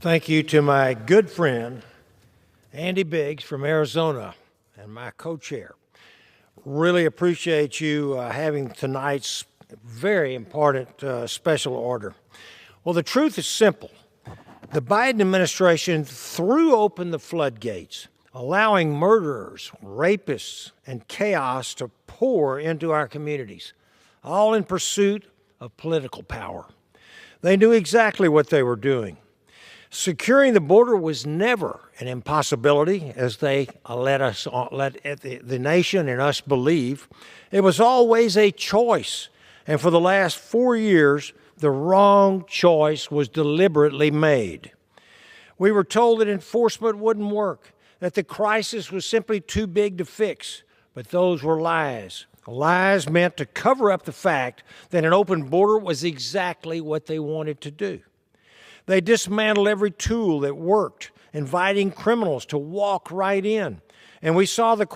Thank you to my good friend, Andy Biggs from Arizona, and my co-chair. Really appreciate you having tonight's very important special order. Well, the truth is simple. The Biden administration threw open the floodgates, allowing murderers, rapists, and chaos to pour into our communities, all in pursuit of political power. They knew exactly what they were doing. Securing the border was never an impossibility, as they let the nation and us believe. It was always a choice, and for the last 4 years, the wrong choice was deliberately made. We were told that enforcement wouldn't work, that the crisis was simply too big to fix, but those were lies. Lies meant to cover up the fact that an open border was exactly what they wanted to do. They dismantled every tool that worked, inviting criminals to walk right in. And we saw the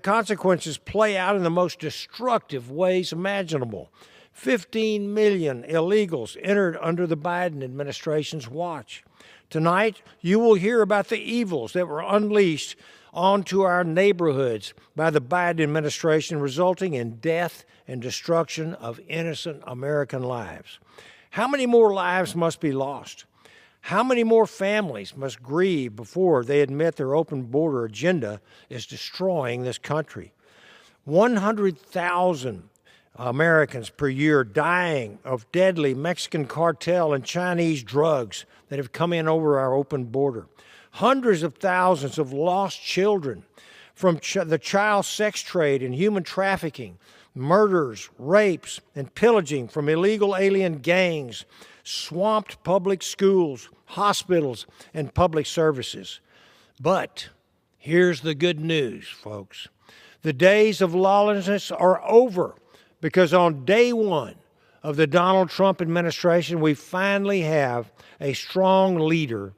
consequences play out in the most destructive ways imaginable. 15 million illegals entered under the Biden administration's watch. Tonight, you will hear about the evils that were unleashed onto our neighborhoods by the Biden administration, resulting in death and destruction of innocent American lives. How many more lives must be lost? How many more families must grieve before they admit their open border agenda is destroying this country? 100,000 Americans per year dying of deadly Mexican cartel and Chinese drugs that have come in over our open border. Hundreds of thousands of lost children from the child sex trade and human trafficking, murders, rapes, and pillaging from illegal alien gangs, swamped public schools, hospitals, and public services. But here's the good news, folks. The days of lawlessness are over, because on day one of the Donald Trump administration, we finally have a strong leader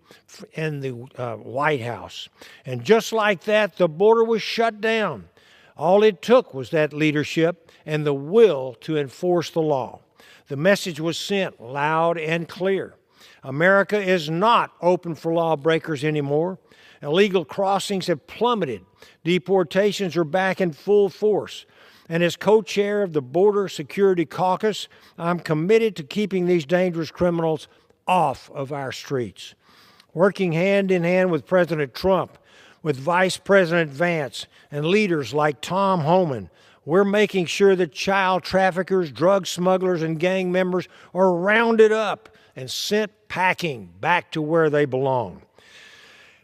in the White House. And just like that, the border was shut down. All it took was that leadership and the will to enforce the law. The message was sent loud and clear. America is not open for lawbreakers anymore. Illegal crossings have plummeted. Deportations are back in full force. And as co-chair of the Border Security Caucus, I'm committed to keeping these dangerous criminals off of our streets. Working hand in hand with President Trump, with Vice President Vance, and leaders like Tom Homan, we're making sure that child traffickers, drug smugglers, and gang members are rounded up and sent packing back to where they belong.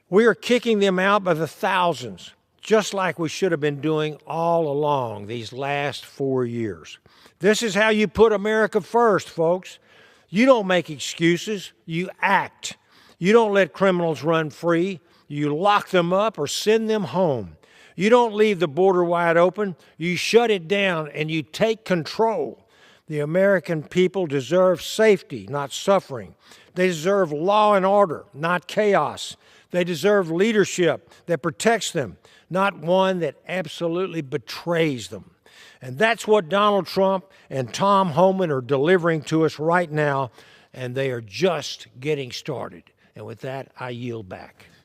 We are kicking them out by the thousands, just like we should have been doing all along these last 4 years. This is how you put America first, folks. You don't make excuses, you act. You don't let criminals run free. You lock them up or send them home. You don't leave the border wide open. You shut it down and you take control. The American people deserve safety, not suffering. They deserve law and order, not chaos. They deserve leadership that protects them, not one that absolutely betrays them. And that's what Donald Trump and Tom Homan are delivering to us right now, and they are just getting started. And with that, I yield back.